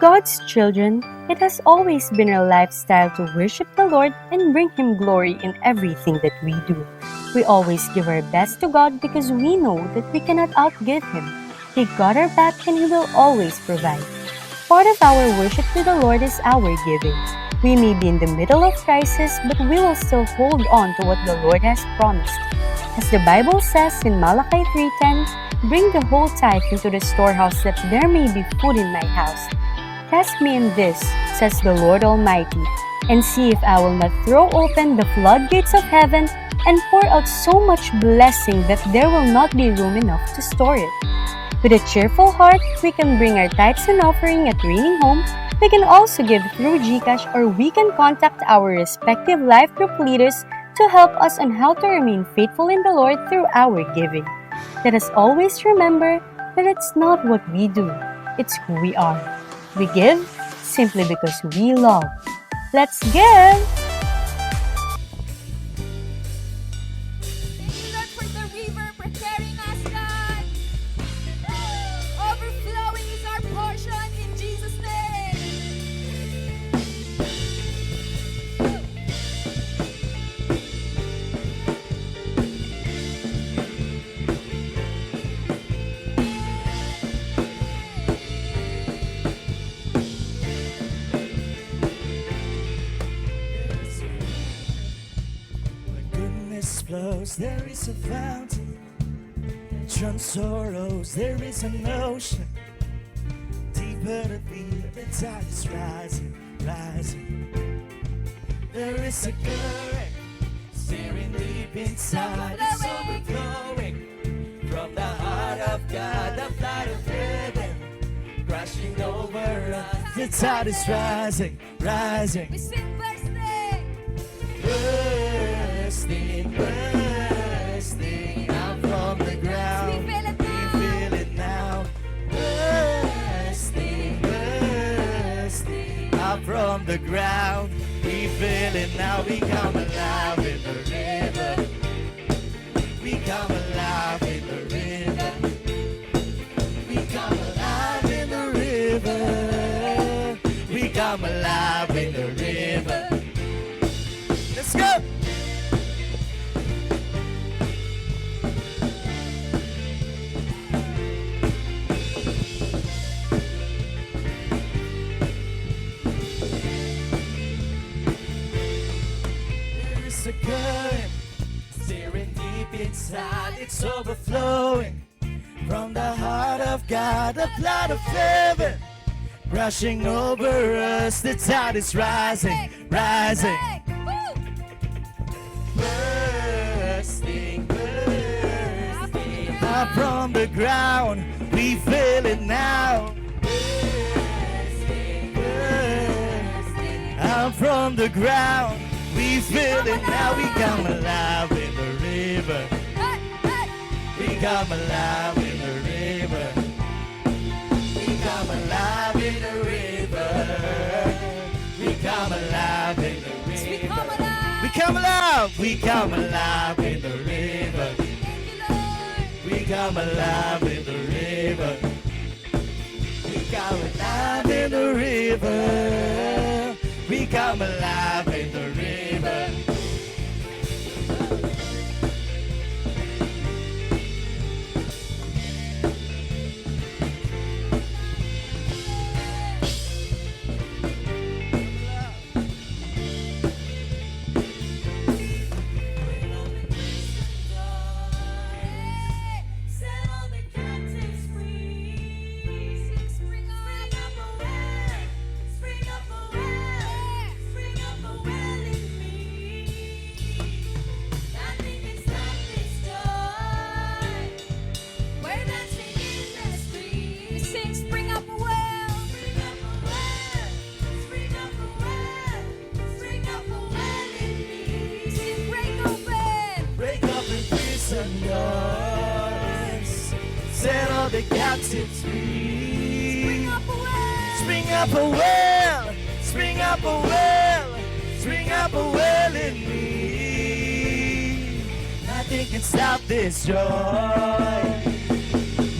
God's children, it has always been our lifestyle to worship the Lord and bring Him glory in everything that we do. We always give our best to God because we know that we cannot outgive Him. He got our back and He will always provide. Part of our worship to the Lord is our giving. We may be in the middle of crisis, but we will still hold on to what the Lord has promised. As the Bible says in Malachi 3:10, "Bring the whole tithe into the storehouse that there may be food in my house. Test me in this, says the Lord Almighty, and see if I will not throw open the floodgates of heaven and pour out so much blessing that there will not be room enough to store it." With a cheerful heart, we can bring our tithes and offering at Raining Home. We can also give through GCash, or we can contact our respective life group leaders to help us on how to remain faithful in the Lord through our giving. Let us always remember that it's not what we do, it's who we are. We give simply because we love. Let's give! Thank you, Lord, for the river preparing us, God. Overflowing is our portion in Jesus' name. Where goodness flows, there is a fountain. From sorrows, there is an ocean. Deeper to be, the tide is rising, rising. There is a current, steering deep inside. It's overflowing from the heart of God, the flood of heaven, crashing over us. The tide is rising, rising. We sing birthday. Bursting, bursting out from the ground. We feel it We now. feel it now. Bursting, bursting out from the ground. We feel it now. We come alive in the river. We come alive in the river. We come alive in the river. We come alive in the river. Let's go! There is a current steering deep inside. It's overflowing from the heart of God, the blood of heaven, rushing over us. The tide is rising, rising. Hey, woo. Bursting, bursting up from the ground. We feel it now. Bursting, bursting up from the ground. We feel it now. We come alive in the river. Hey, hey. We come alive in the river. We come alive in the river. We come alive in the We river. come alive. We come alive. We come alive in the river. Thank you, Lord. We come alive in the river. We come alive in the river. We come alive in the river. Set all the captives free. Spring up a well, spring up a well, spring up a well in me. Nothing can stop this joy. We're dancing in the street. We sing, spring up a well, spring up a well, spring up a well, spring up a well in me. Sing, break open. Break up in prison doors. Set all the captives free. Spring up a well. Spring up a well. Spring up a well. Spring up a well in me. Nothing can stop this joy.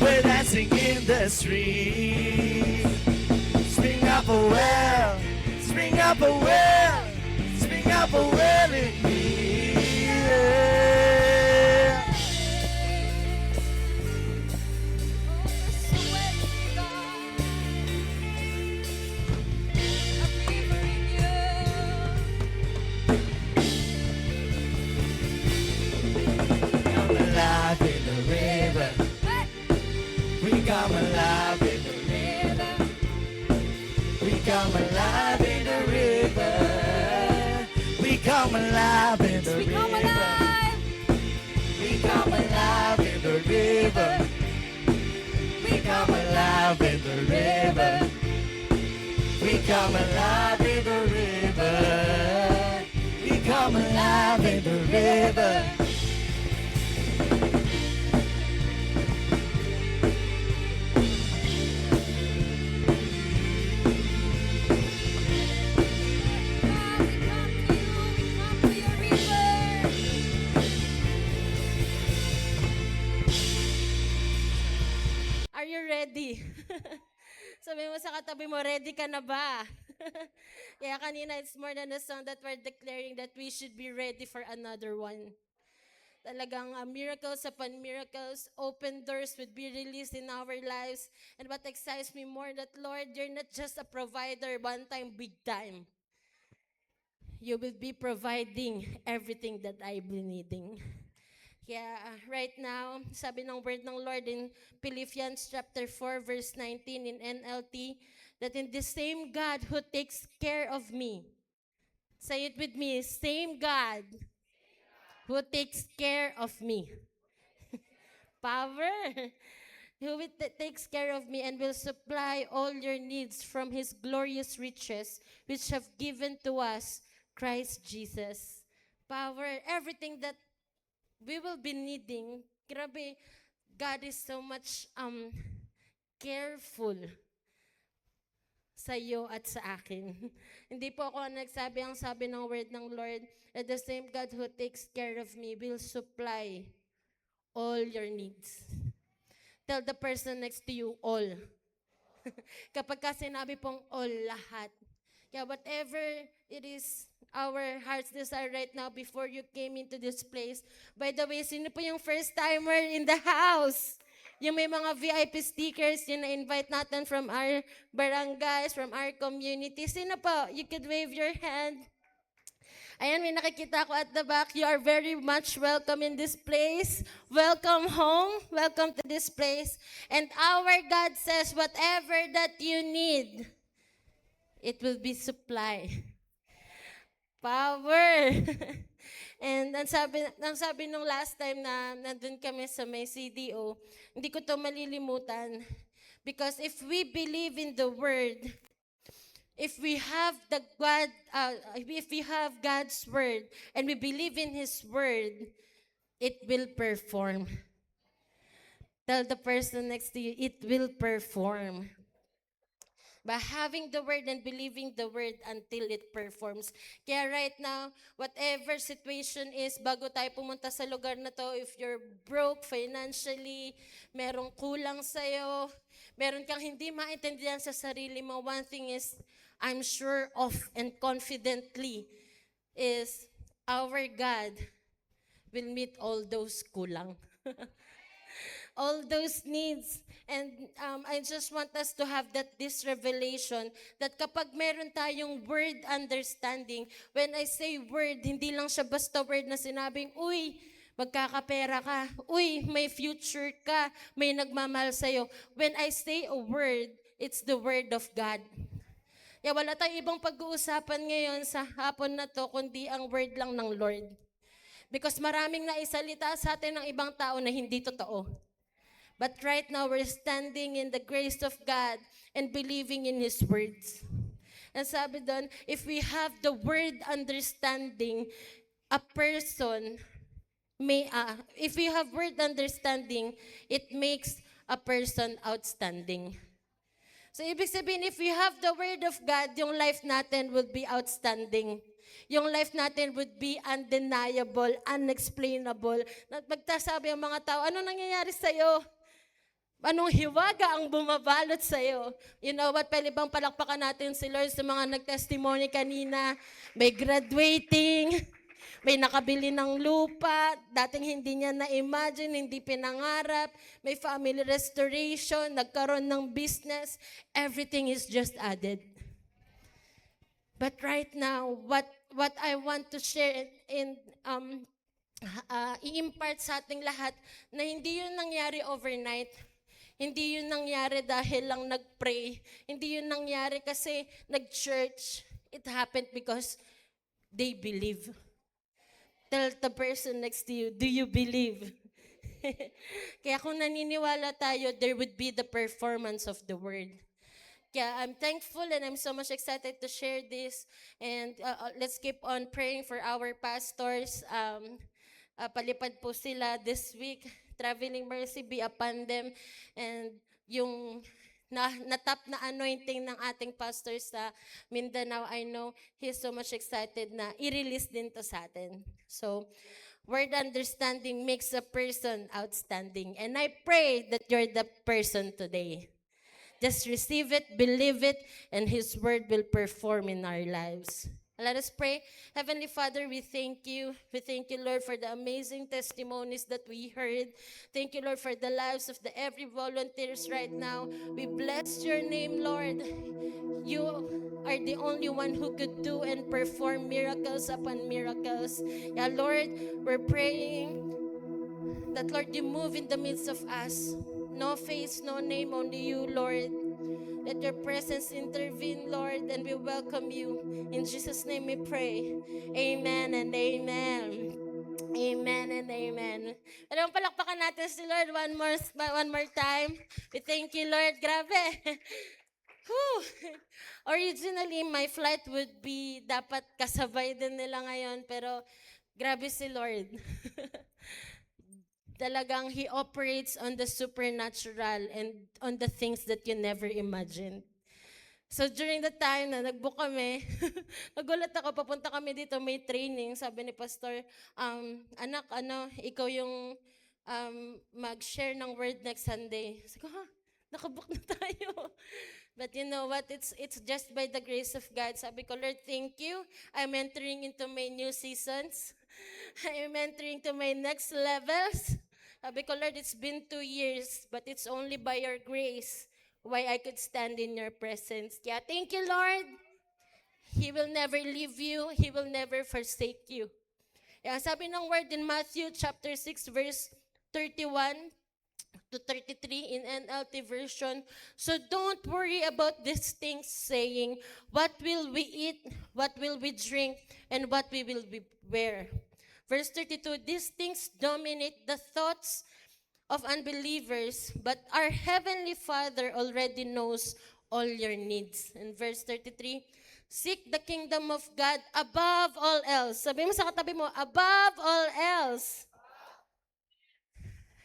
We're dancing in the street. Spring up up a well, spring up a well, spring up a well in me. Yeah. Come alive in the river. We come alive in the river. We come alive in the river. We come alive in the river. We come alive in the river. We come alive in the river. We come alive in the river. We come alive in the river. Are you ready? Sabi mo sa katabi mo, ready ka na ba? Kaya kanina, it's more than a song that we're declaring that we should be ready for another one. Talagang miracles upon miracles, open doors would be released in our lives. And what excites me more that, Lord, you're not just a provider, one time, big time. You will be providing everything that I've been needing. Kaya right now, sabi ng word ng Lord in Philippians chapter 4 verse 19 in NLT, that in the same God who takes care of me, say it with me, same God who takes care of me. Power! Who takes care of me and will supply all your needs from His glorious riches, which have given to us Christ Jesus. Power, everything that we will be needing. Grabe, God is so much careful sa iyo at sa akin. Hindi po ako nagsabi, ang sabi ng word ng Lord, that the same God who takes care of me will supply all your needs. Tell the person next to you, all. Kapag ka sinabi pong all, lahat. Yeah, whatever it is, our heart's desire right now before you came into this place. By the way, sino po yung first timer in the house? Yung may mga VIP stickers, yung na-invite natin from our barangays, from our community. Sino po? You could wave your hand. Ayan, may nakikita ko at the back. You are very much welcome in this place. Welcome home. Welcome to this place. And our God says, whatever that you need, it will be supplied. Power! And ang sabi nung last time na nandun kami sa may CDO, hindi ko to malilimutan. Because if we believe in the Word, if we have if we have God's Word, and we believe in His Word, it will perform. Tell the person next to you, it will perform. By having the word and believing the word until it performs. Kaya right now, whatever situation is, bago tayo pumunta sa lugar na to, if you're broke financially, merong kulang sa'yo, meron kang hindi maintindihan sa sarili mo, one thing is, I'm sure of and confidently, is our God will meet all those kulang. All those needs. And I just want us to have this revelation that kapag meron tayong word understanding, when I say word, hindi lang siya basta word na sinabing, uy, magkakapera ka, uy, may future ka, may nagmamahal sa'yo. When I say a word, it's the word of God. Kaya wala tayong ibang pag-uusapan ngayon sa hapon na to, kundi ang word lang ng Lord. Because maraming naisalita sa atin ng ibang tao na hindi totoo. But right now, we're standing in the grace of God and believing in His words. And sabi doon, if we have the word understanding, a person if we have word understanding, it makes a person outstanding. So, ibig sabihin, if we have the word of God, yung life natin would be outstanding. Yung life natin would be undeniable, unexplainable. Magtasabi ang mga tao, ano nangyayari sa'yo? Anong hiwaga ang bumabalot sa'yo? You know what? Pwede bang palakpakan natin si Lord sa mga nag-testimony kanina? May graduating, may nakabili ng lupa, dating hindi niya na-imagine, hindi pinangarap, may family restoration, nagkaroon ng business, everything is just added. But right now, what I want to share in i-impart sa ating lahat na hindi yun nangyari overnight. Hindi yun nangyari dahil lang nag-pray. Hindi yun nangyari kasi nag-church. It happened because they believe. Tell the person next to you, do you believe? Kaya kung naniniwala tayo, there would be the performance of the word. Kaya I'm thankful and I'm so much excited to share this. And let's keep on praying for our pastors. Palipad po sila this week. Traveling mercy be upon them. And yung natap na anointing ng ating pastor sa Mindanao, I know he's so much excited na i-release din to sa atin. So, word understanding makes a person outstanding. And I pray that you're the person today. Just receive it, believe it, and His word will perform in our lives. Let us pray. Heavenly Father, we thank you. We thank you, Lord, for the amazing testimonies that we heard. Thank you, Lord, for the lives of the every volunteers right now. We bless your name, Lord. You are the only one who could do and perform miracles upon miracles. Yeah, Lord, we're praying that, Lord, you move in the midst of us. No face, no name, only you, Lord. Let your presence intervene, Lord, and we welcome you. In Jesus' name we pray. Amen and amen. Amen and amen. Alam, palakpakan natin si Lord one more time. We thank you, Lord. Grabe. Whew. Originally, my flight would be dapat kasabay din nila ngayon, pero grabe si Lord. Talagang He operates on the supernatural and on the things that you never imagined. So during the time na nag-book kami, nagulat ako, papunta kami dito, may training. Sabi ni Pastor, anak, ikaw yung mag-share ng word next Sunday. Sabi ko, nakabook na tayo. But you know what? It's just by the grace of God. Sabi ko, Lord, thank you. I'm entering into my new seasons. I'm entering to my next levels. Sabi ko, Lord, it's been 2 years, but it's only by your grace why I could stand in your presence. Yeah, thank you, Lord. He will never leave you. He will never forsake you. Yeah, sabi ng word in Matthew chapter 6, verse 31 to 33 in NLT version. So don't worry about these things, saying, what will we eat, what will we drink, and what we will wear. Verse 32, these things dominate the thoughts of unbelievers, but our Heavenly Father already knows all your needs. In verse 33, seek the kingdom of God above all else. Sabi mo sa katabi mo, above all else.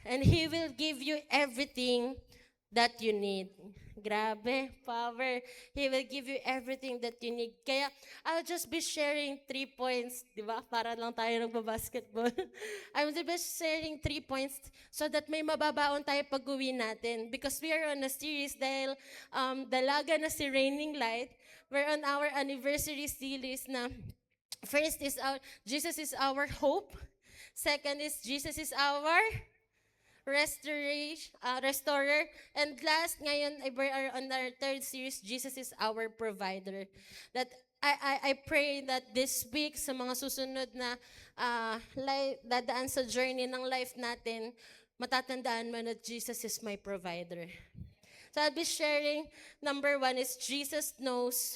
And He will give you everything that you need. Grabe, power. He will give you everything that you need. Kaya, I'll just be sharing 3 points, di ba? Para lang tayo nagbabasketball. I'm just sharing 3 points so that may mababaon tayo pag-uwi natin. Because we are on a series dahil dalaga na si Raining Light. We're on our anniversary series na first is Jesus is our hope. Second is Jesus is our restorer. And last, ngayon, we are on our third series, Jesus is our provider. That I pray that this week, sa mga susunod na dadaan sa journey ng life natin, matatandaan mo na Jesus is my provider. So I'll be sharing, number 1 is Jesus knows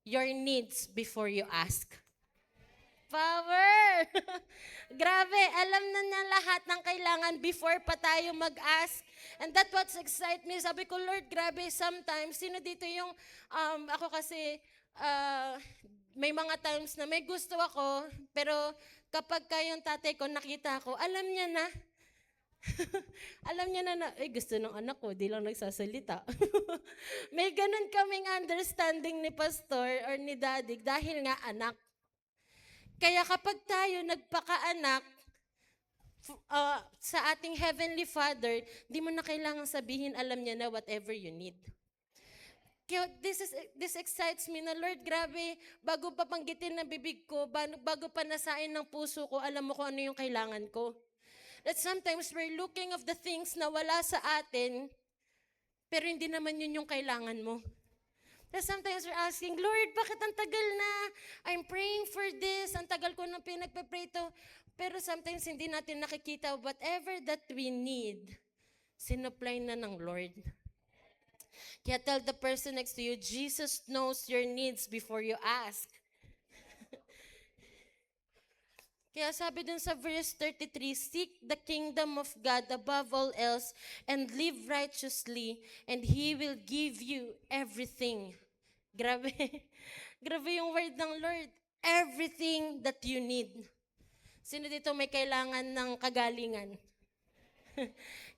your needs before you ask. Power! Grabe, alam na niya lahat ng kailangan before pa tayo mag-ask. And that's what excites me. Sabi ko, Lord, grabe, sometimes, sino dito yung, ako kasi, may mga times na may gusto ako, pero kapag yung tatay ko nakita ko, alam niya na. Alam niya na, gusto ng anak ko, di lang nagsasalita. May ganun kaming understanding ni pastor or ni daddy dahil nga anak. Kaya kapag tayo nagpakaanak, sa ating Heavenly Father, di mo na kailangan sabihin, alam niya na whatever you need. Kaya this excites me na, Lord, grabe, bago pa panggitin ng bibig ko, bago pa nasain ng puso ko, alam mo kung ano yung kailangan ko. That sometimes we're looking of the things na wala sa atin, pero hindi naman yun yung kailangan mo. That sometimes we're asking, Lord, bakit ang tagal na? I'm praying for this, ang tagal ko nang pinagpe-pray to. Pero sometimes hindi natin nakikita whatever that we need, sinupply na ng Lord. Kaya tell the person next to you, Jesus knows your needs before you ask. Kaya sabi dun sa verse 33, seek the kingdom of God above all else and live righteously and He will give you everything. Grabe. Grabe yung word ng Lord. Everything that you need. Sino dito may kailangan ng kagalingan?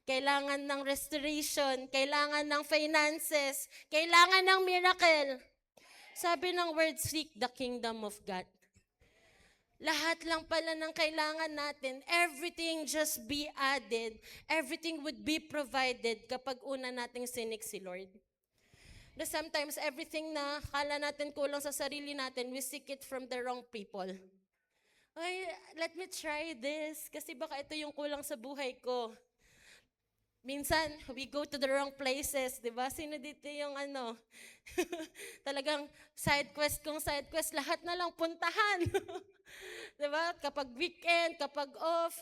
Kailangan ng restoration, kailangan ng finances, kailangan ng miracle. Sabi ng word, seek the kingdom of God. Lahat lang pala ng kailangan natin, everything just be added, everything would be provided kapag una nating sinik si Lord. But sometimes everything na kala natin kulang sa sarili natin, we seek it from the wrong people. Ay, let me try this, kasi baka ito yung kulang sa buhay ko. Minsan, we go to the wrong places, di ba? Sino dito yung talagang side quest kung side quest, lahat na lang puntahan. Di ba? Kapag weekend, kapag off.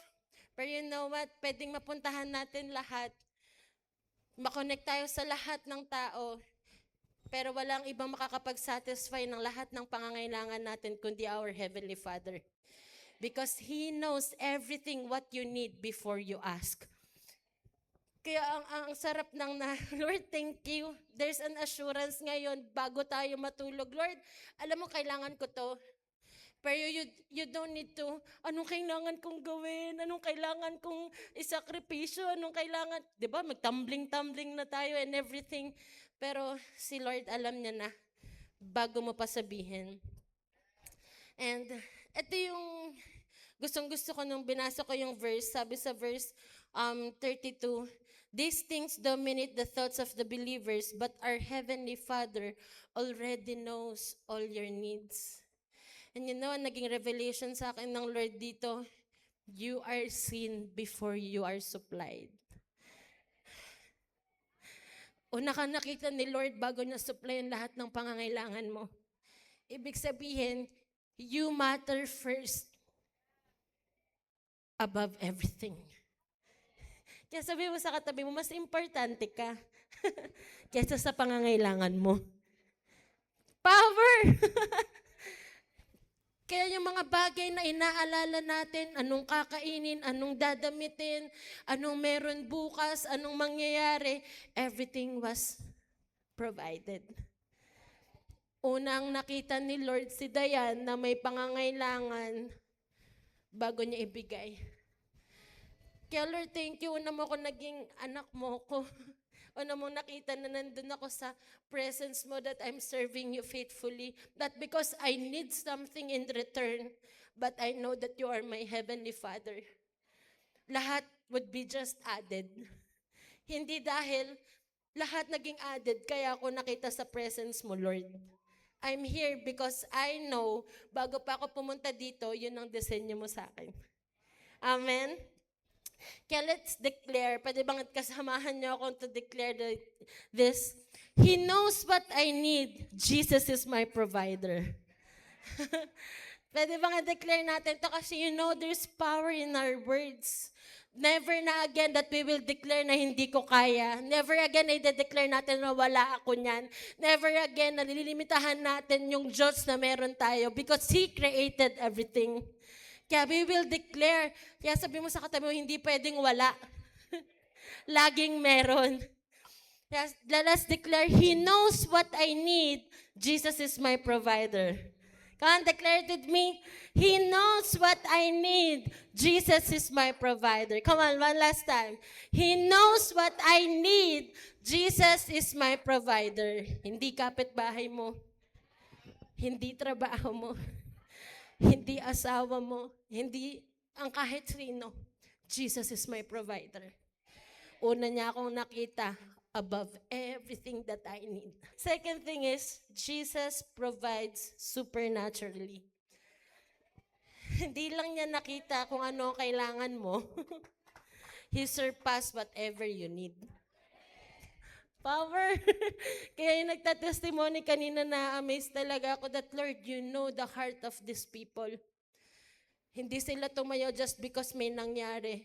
Pero you know what? Pwedeng mapuntahan natin lahat. Makonect tayo sa lahat ng tao. Pero walang ibang makakapag-satisfy ng lahat ng pangangailangan natin kundi our Heavenly Father. Because He knows everything what you need before you ask. Kaya ang sarap ng Lord, thank you. There's an assurance ngayon bago tayo matulog. Lord, alam mo, kailangan ko to. Pero you don't need to, anong kailangan kong gawin? Anong kailangan kong isakripisyo? Anong kailangan, di ba, mag-tumbling-tumbling na tayo and everything. Pero si Lord, alam niya na, bago mo pa sabihin. And ito yung gustong-gusto ko nung binasa ko yung verse. Sabi sa verse 32, these things dominate the thoughts of the believers, but our Heavenly Father already knows all your needs. And you know, naging revelation sa akin ng Lord dito, you are seen before you are supplied. Una ka nakita ni Lord bago niya supplyan lahat ng pangangailangan mo. Ibig sabihin, you matter first above everything. Kaya sabi mo sa katabi mo, mas importante ka kaysa sa pangangailangan mo. Power! Kaya yung mga bagay na inaalala natin, anong kakainin, anong dadamitin, anong meron bukas, anong mangyayari, everything was provided. Unang nakita ni Lord si Dayan na may pangangailangan bago niya ibigay. Kaya Lord, thank you. Una mo ako naging anak mo ko. Una mo nakita na nandun ako sa presence mo that I'm serving you faithfully. Not because I need something in return, but I know that you are my Heavenly Father. Lahat would be just added. Hindi dahil lahat naging added, kaya ako nakita sa presence mo, Lord. I'm here because I know, bago pa ako pumunta dito, yun ang disenyo mo sa akin. Amen? Kaya let's declare, pwede bang kasamahan niyo ako to declare this? He knows what I need. Jesus is my provider. Pwede bang i-declare natin to kasi you know there's power in our words. Never na again that we will declare na hindi ko kaya. Never again na i-declare natin na wala ako niyan. Never again na nililimitahan natin yung Diyos na meron tayo because He created everything. Kaya we will declare. Kaya sabi mo sa katabi mo, hindi pwedeng wala. Laging meron. Kaya let's declare, He knows what I need. Jesus is my provider. Come on, declare it with me. He knows what I need. Jesus is my provider. Come on, one last time. He knows what I need. Jesus is my provider. Hindi kapitbahay mo. Hindi trabaho mo. Hindi asawa mo, hindi ang kahit sino, Jesus is my provider. Una niya akong nakita above everything that I need. Second thing is, Jesus provides supernaturally. Hindi lang niya nakita kung ano ang kailangan mo. He surpassed whatever you need. Power. Kaya yung nagtatestimony kanina, na-amaze talaga ako that, Lord, you know the heart of these people. Hindi sila tumayo just because may nangyari.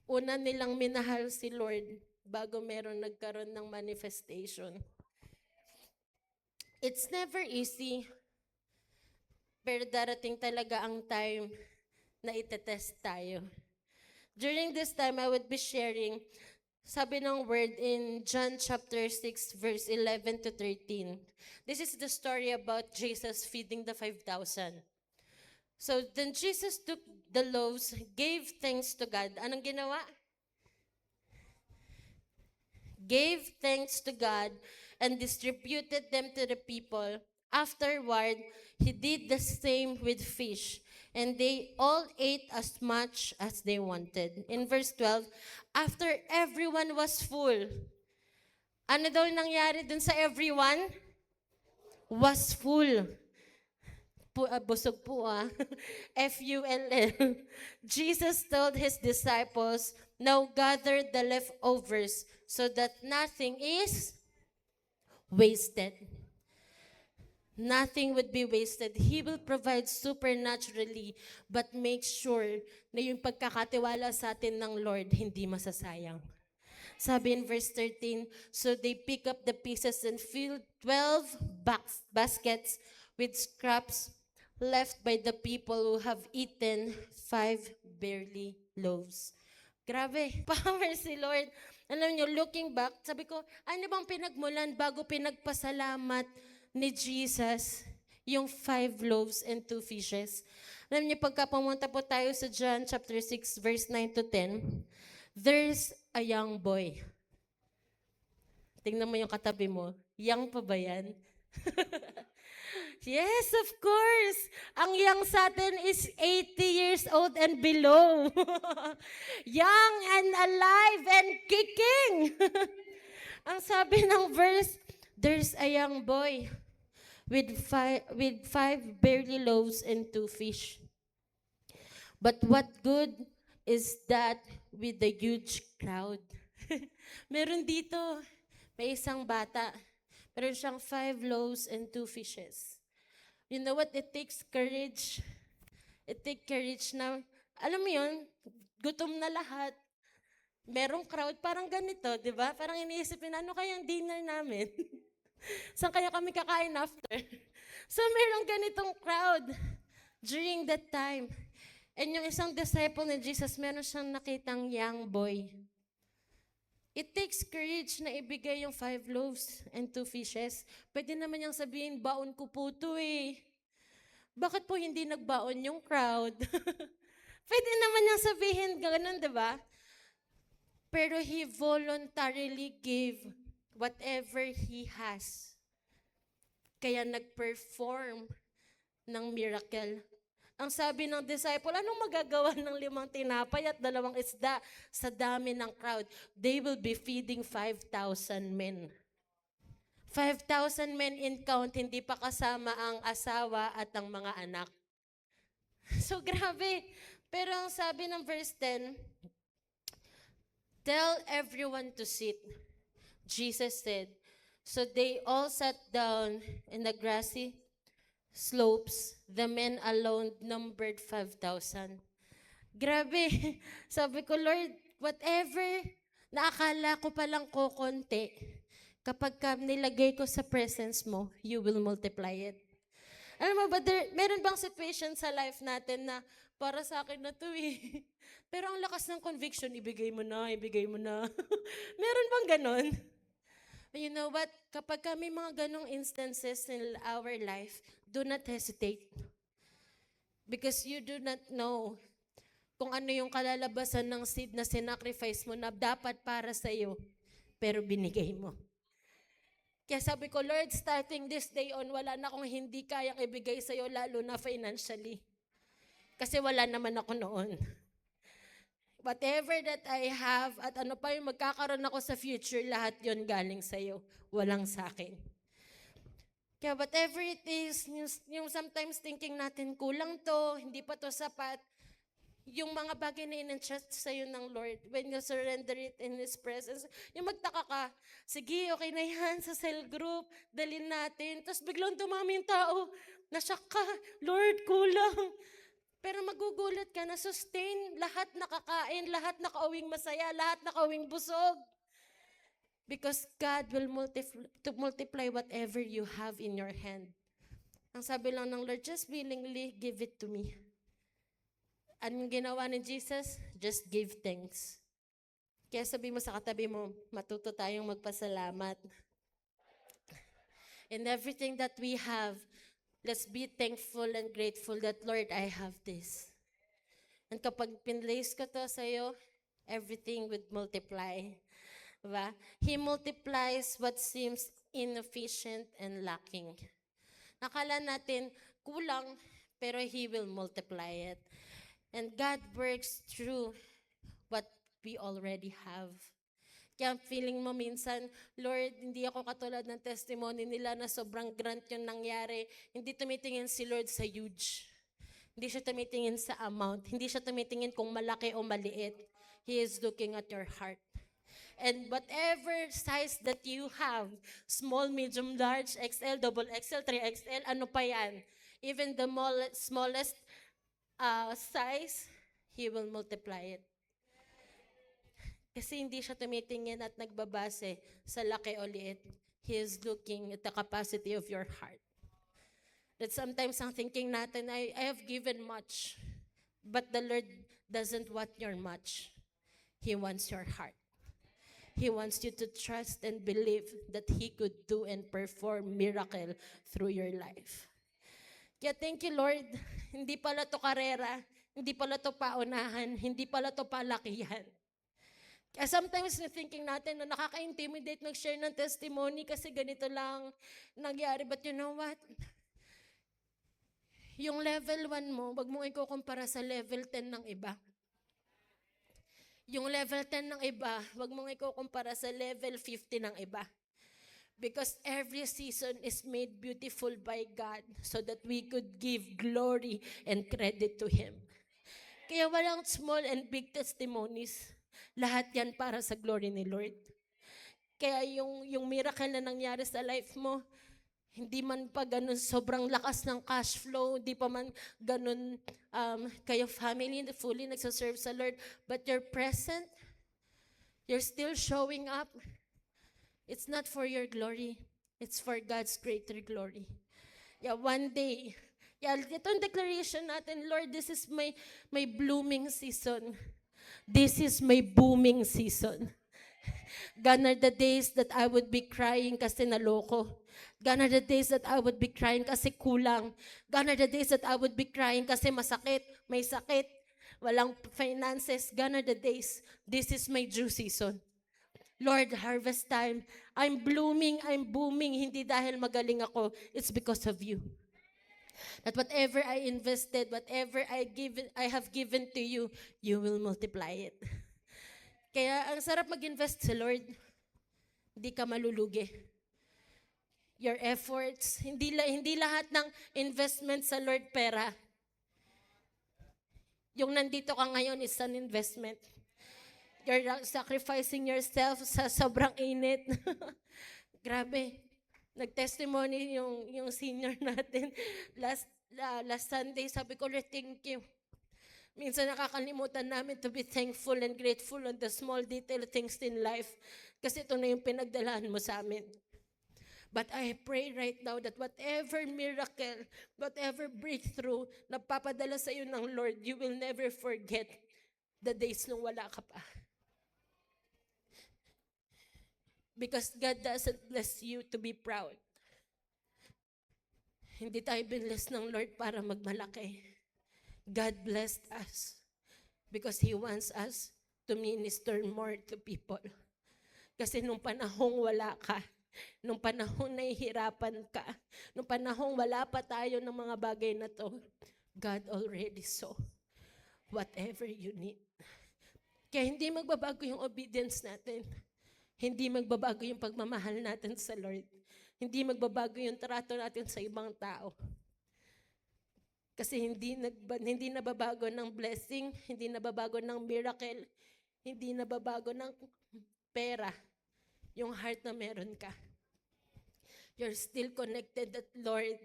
Una nilang minahal si Lord bago meron nagkaroon ng manifestation. It's never easy, pero darating talaga ang time na itetest tayo. During this time, I would be sharing, sabi ng word in John chapter 6, verse 11 to 13. This is the story about Jesus feeding the 5,000. So then Jesus took the loaves, gave thanks to God. Anong ginawa? Gave thanks to God and distributed them to the people. Afterward, he did the same with fish, and they all ate as much as they wanted. In verse 12, after everyone was full, ano daw nangyari dun sa everyone? Was full. Busog po F-U-L-L. Jesus told his disciples, now gather the leftovers so that nothing is wasted. Nothing would be wasted. He will provide supernaturally, but make sure na yung pagkakatiwala sa atin ng Lord, hindi masasayang. Sabi in verse 13, so they pick up the pieces and filled 12 baskets with scraps left by the people who have eaten 5 barley loaves. Grabe, power si Lord. Alam niyo, looking back, sabi ko, ano bang pinagmulan bago pinagpasalamat ni Jesus yung 5 loaves and 2 fishes? Alam niyo, pagka pumunta po tayo sa John chapter 6, verse 9 to 10, there's a young boy. Tingnan mo yung katabi mo. Young pa ba yan? Yes, of course. Ang young sa atin is 80 years old and below. Young and alive and kicking. Ang sabi ng verse, there's a young boy with five barley loaves and 2 fish. But what good is that with the huge crowd? Meron dito, may isang bata. Meron siyang 5 loaves and 2 fishes. You know what? It takes courage. It takes courage na, alam mo yun, gutom na lahat. Merong crowd, parang ganito, di ba? Parang iniisipin, ano kayang dinner namin? Saan kaya kami kakain after? So merong ganitong crowd during that time. And yung isang disciple ni Jesus, meron siyang nakitang young boy. It takes courage na ibigay yung 5 loaves and 2 fishes. Pwede naman niyang sabihin, baon ko po ito eh. Bakit po hindi nagbaon yung crowd? Pwede naman niyang sabihin, ganun, di ba? Pero he voluntarily gave whatever he has. Kaya nag-perform ng miracle. Ang sabi ng disciple, anong magagawa ng 5 tinapay at 2 isda sa dami ng crowd? They will be feeding 5,000 men. 5,000 men in count, hindi pa kasama ang asawa at ang mga anak. So grabe. Pero ang sabi ng verse 10, tell everyone to sit. Jesus said, so they all sat down in the grassy slopes. The men alone numbered 5,000. Grabe. Sabi ko, Lord, whatever na akala ko palang kukonti, kapag nilagay ko sa presence mo, you will multiply it. Alam mo ba, meron bang situation sa life natin na para sa akin na to eh. Pero ang lakas ng conviction, ibigay mo na, ibigay mo na. Meron bang ganon? You know what? Kapag may mga ganong instances in our life, do not hesitate. Because you do not know kung ano yung kalalabasan ng seed na sinacrifice mo na dapat para sa iyo, pero binigay mo. Kaya sabi ko, Lord, starting this day on, wala na akong hindi kayang ibigay sa iyo, lalo na financially. Kasi wala naman ako noon. Whatever that I have at ano pa yung magkakaroon ako sa future, lahat yon galing sa'yo. Walang sa akin. Kaya whatever it is, yung sometimes thinking natin, kulang to, hindi pa to sapat, yung mga bagay na in-entrust sa'yo ng Lord, when you surrender it in His presence, yung magtaka ka, sige, okay na yan sa cell group, dalhin natin. Tapos biglang dumami yung tao, nasyak ka, Lord, kulang. Pero magugulat ka na sustain, lahat nakakain, lahat nakauwing masaya, lahat nakauwing busog. Because God will multiply whatever you have in your hand. Ang sabi lang ng Lord, just willingly give it to me. Anong ginawa ni Jesus? Just give thanks. Kaya sabi mo sa katabi mo, matuto tayong magpasalamat. In everything that we have, let's be thankful and grateful that, Lord, I have this. And kapag pinlace ko to sa'yo, everything would multiply. Diba? He multiplies what seems inefficient and lacking. Nakala natin kulang, pero He will multiply it. And God works through what we already have. Kaya feeling mo minsan, Lord, hindi ako katulad ng testimony nila na sobrang grant yung nangyari. Hindi tumitingin si Lord sa huge. Hindi siya tumitingin sa amount. Hindi siya tumitingin kung malaki o maliit. He is looking at your heart. And whatever size that you have, small, medium, large, XL, double XL, 3XL, ano pa yan? Even the smallest size, He will multiply it. Kasi hindi siya tumitingin at nagbabase sa laki o liit. He is looking at the capacity of your heart. That sometimes ang thinking natin, I have given much, but the Lord doesn't want your much. He wants your heart. He wants you to trust and believe that He could do and perform miracle through your life. Kaya thank you, Lord. Hindi pala to karera, hindi pala to paunahan, hindi pala to palakihan. Kaya sometimes thinking natin na nakaka-intimidate mag-share ng testimony kasi ganito lang nangyari. But you know what? Yung level 1 mo, wag mong ikukumpara sa level 10 ng iba. Yung level 10 ng iba, wag mong ikukumpara sa level 50 ng iba. Because every season is made beautiful by God so that we could give glory and credit to Him. Kaya walang small and big testimonies. Lahat yan para sa glory ni Lord. Kaya yung miracle na nangyari sa life mo, hindi man pa ganun sobrang lakas ng cash flow, hindi pa man ganun kayo family fully nagsaserve sa Lord, but you're present, you're still showing up. It's not for your glory, it's for God's greater glory. Yeah, one day, itong declaration natin, Lord, this is my blooming season. This is my booming season. Gone are the days that I would be crying kasi naloko. Gone are the days that I would be crying kasi kulang. Gone are the days that I would be crying kasi masakit, may sakit, walang finances. Gone are the days. This is my due season. Lord, harvest time. I'm blooming, I'm booming, hindi dahil magaling ako. It's because of you. That whatever I invested, whatever I have given to you, you will multiply it. Kaya ang sarap mag-invest sa Lord. Hindi ka malulugi. Your efforts, hindi lahat ng investment sa Lord pera. Yung nandito ka ngayon is an investment. You're sacrificing yourself sa sobrang init. Grabe. Nag-testimony yung senior natin last Sunday. Sabi ko, Lord, thank you. Minsan nakakalimutan namin to be thankful and grateful on the small detail things in life. Kasi ito na yung pinagdalahan mo sa amin. But I pray right now that whatever miracle, whatever breakthrough na papadala sa iyo ng Lord, you will never forget the days nung wala ka pa. Because God doesn't bless you to be proud. Hindi tayo binless ng Lord para magmalaki. God blessed us because He wants us to minister more to people. Kasi nung panahong wala ka, nung panahong nahihirapan ka, nung panahong wala pa tayo ng mga bagay na to, God already saw whatever you need. Kaya hindi magbabago yung obedience natin. Hindi magbabago yung pagmamahal natin sa Lord. Hindi magbabago yung trato natin sa ibang tao. Kasi hindi nababago ng blessing, hindi nababago ng miracle, hindi nababago ng pera, yung heart na meron ka. You're still connected at Lord,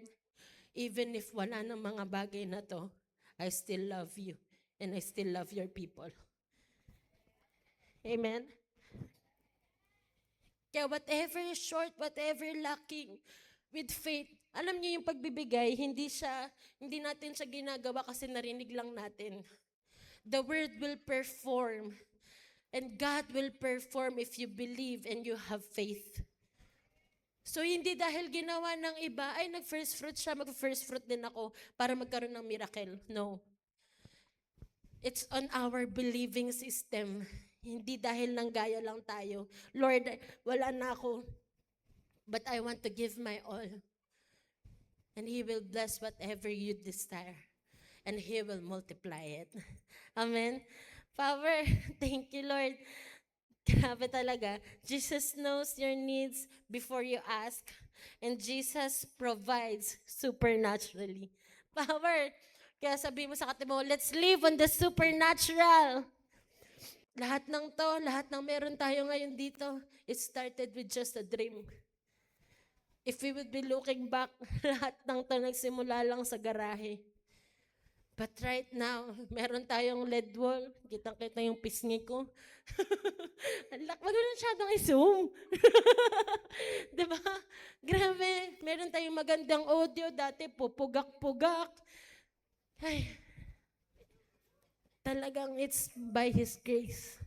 even if wala ng mga bagay na to, I still love you and I still love your people. Amen? Kaya whatever is short, whatever lacking, with faith, alam niyo yung pagbibigay, hindi natin siya ginagawa kasi narinig lang natin. The word will perform. And God will perform if you believe and you have faith. So hindi dahil ginawa ng iba, ay nag-first fruit siya, mag-first fruit din ako para magkaroon ng miracle. No. It's on our believing system. Hindi dahil nang gaya lang tayo. Lord, wala na ako, but I want to give my all. And He will bless whatever you desire. And He will multiply it. Amen? Power. Thank you, Lord. Grabe talaga. Jesus knows your needs before you ask. And Jesus provides supernaturally. Power. Kaya sabi mo sa katabi mo, let's live on the supernatural. Lahat ng to, lahat ng meron tayo ngayon dito, it started with just a dream. If we would be looking back, lahat ng to nagsimula lang sa garahe. But right now, meron tayong LED wall. Kitang-kita yung pisngi ko. Wag mo na masyadong i-zoom. Diba? Grabe. Meron tayong magandang audio. Dati pupugak-pugak. Ay, talagang it's by His grace.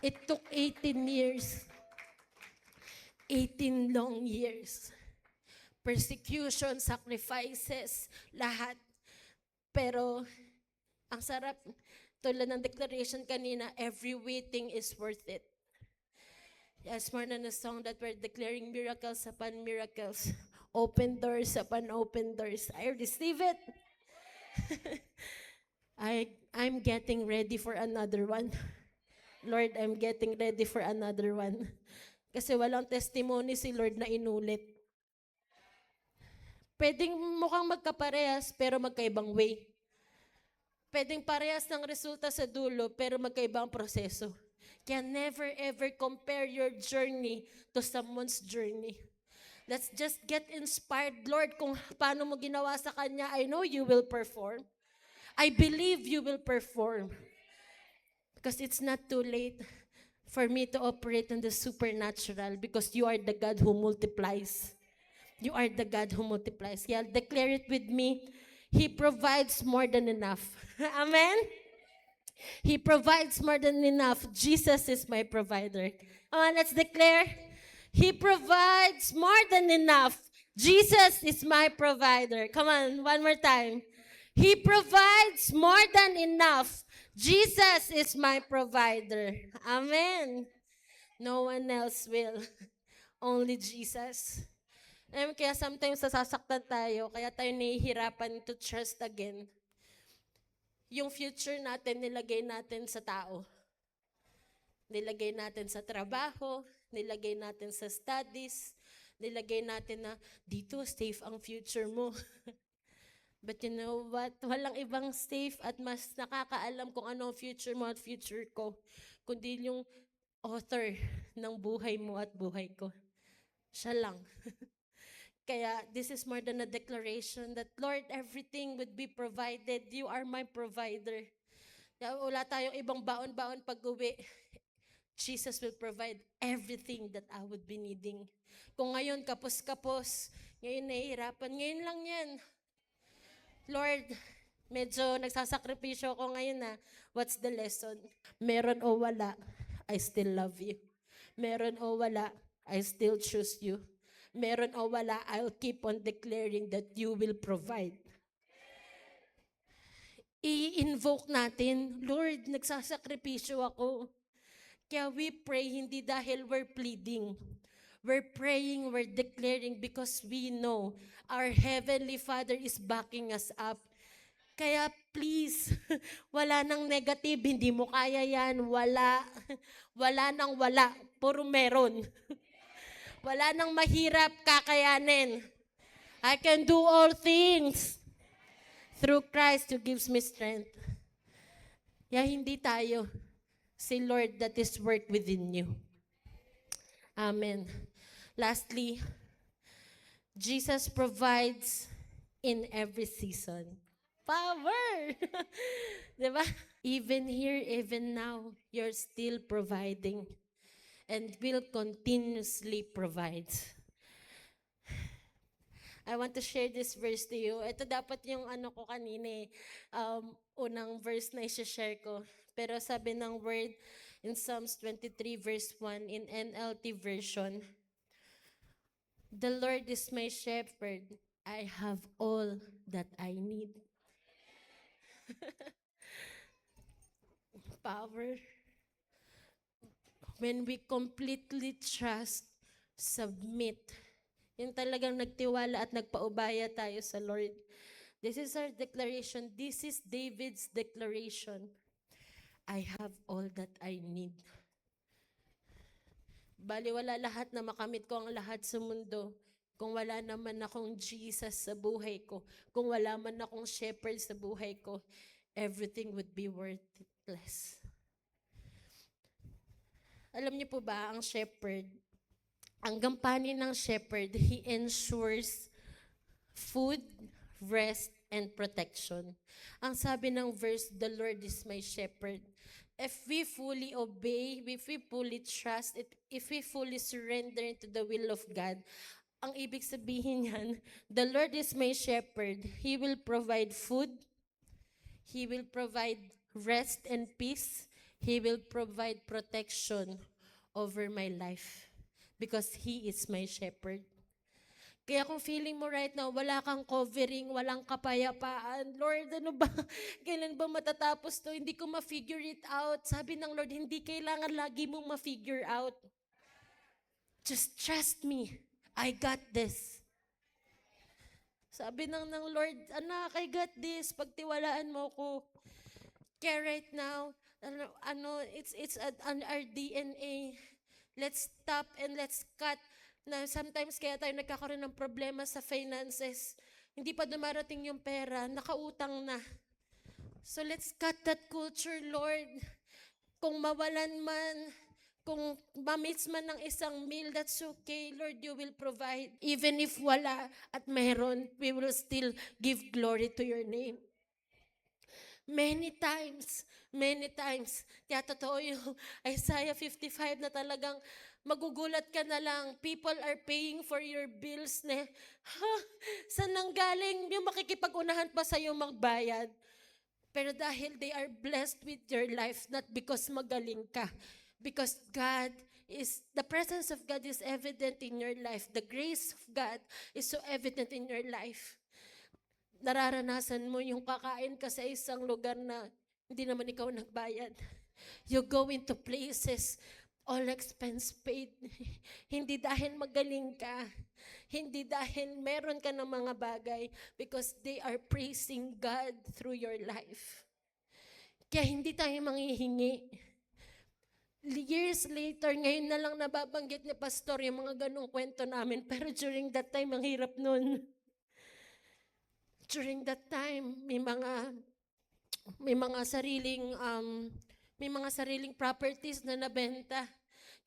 It took 18 years. 18 long years. Persecution, sacrifices, lahat. Pero, ang sarap, tulad ng declaration kanina, every waiting is worth it. Yes, more than a song that we're declaring miracles upon miracles, open doors upon open doors. I receive it. I'm getting ready for another one. Lord, I'm getting ready for another one. Kasi walang testimony si Lord na inulit. Pwedeng mukhang magkaparehas, pero magkaibang way. Pwedeng parehas ng resulta sa dulo, pero magkaibang proseso. Kaya never ever compare your journey to someone's journey. Let's just get inspired, Lord, kung paano mo ginawa sa Kanya. I know you will perform. I believe you will perform. Because it's not too late for me to operate in the supernatural because you are the God who multiplies. You are the God who multiplies. Yeah, declare it with me. He provides more than enough. Amen? He provides more than enough. Jesus is my provider. Come on, let's declare. He provides more than enough. Jesus is my provider. Come on, one more time. He provides more than enough. Jesus is my provider. Amen. No one else will. Only Jesus. Kaya sometimes nasasaktan tayo, kaya tayo nahihirapan to trust again. Yung future natin, nilagay natin sa tao. Nilagay natin sa trabaho, nilagay natin sa studies, nilagay natin na dito safe ang future mo. But you know what? Walang ibang safe at mas nakakaalam kung ano ang future mo at future ko, kundi yung author ng buhay mo at buhay ko. Siya lang. Kaya this is more than a declaration that, Lord, everything would be provided. You are my provider. Kaya wala tayong ibang baon-baon pag-uwi. Jesus will provide everything that I would be needing. Kung ngayon, kapos-kapos, ngayon nahihirapan, ngayon lang yan. Lord, medyo nagsasakripisyo ako ngayon na, what's the lesson? Meron o wala, I still love you. Meron o wala, I still choose you. Meron o wala, I'll keep on declaring that you will provide. I-invoke natin, Lord, nagsasakripisyo ako. Kaya we pray hindi dahil we're pleading. We're praying, we're declaring because we know our Heavenly Father is backing us up. Kaya please, wala nang negative, hindi mo kaya yan, wala. Wala nang wala, puro meron. Wala nang mahirap, kakayanin. I can do all things through Christ who gives me strength. Kaya hindi tayo. Si Lord that is work within you. Amen. Lastly, Jesus provides in every season. Power! Diba? Even here, even now, you're still providing and will continuously provide. I want to share this verse to you. Ito dapat yung ano ko kanina unang verse na i-share ko. Pero sabi ng word in Psalms 23 verse 1 in NLT version, "The Lord is my shepherd. I have all that I need." Power. When we completely trust, submit, yung talagang nagtiwala at nagpaubaya tayo sa Lord. This is our declaration. This is David's declaration. I have all that I need. Baliwala lahat na makamit ko ang lahat sa mundo. Kung wala naman akong Jesus sa buhay ko, kung wala man akong shepherd sa buhay ko, everything would be worthless. Alam niyo po ba, ang shepherd, ang gampanin ng shepherd, he ensures food, rest, and protection. Ang sabi ng verse, the Lord is my shepherd. If we fully obey, if we fully trust, if we fully surrender into the will of God, ang ibig sabihin yan, the Lord is my shepherd. He will provide food. He will provide rest and peace. He will provide protection over my life because He is my shepherd. Kaya kung feeling mo right now, wala kang covering, walang kapayapaan, Lord, ano ba? Kailan ba matatapos to? Hindi ko ma-figure it out. Sabi ng Lord, hindi kailangan lagi mong ma-figure out. Just trust me. I got this. Sabi ng Lord, anak, I got this. Pagtiwalaan mo ko. Kaya right now, it's on our DNA. Let's stop and let's cut. Na sometimes kaya tayo nagkakaroon ng problema sa finances. Hindi pa dumarating yung pera, nakautang na. So let's cut that culture, Lord. Kung mawalan man, kung ma-miss man ng isang meal, that's okay. Lord, you will provide. Even if wala at meron, we will still give glory to your name. Many times. Kaya totoo yung Isaiah 55 na talagang magugulat ka na lang. People are paying for your bills na, saan nang galing? Yung makikipag-unahan pa sa'yo magbayad. Pero dahil they are blessed with your life, not because magaling ka. Because the presence of God is evident in your life. The grace of God is so evident in your life. Nararanasan mo yung kakain ka sa isang lugar na hindi naman ikaw nagbayad. You go into places, all expense paid. Hindi dahil magaling ka. Hindi dahil meron ka ng mga bagay. Because they are praising God through your life. Kaya hindi tayo manghihingi. Years later, ngayon na lang nababanggit ni Pastor yung mga ganong kwento namin. Pero during that time, ang hirap nun. During that time, may mga sariling properties na nabenta.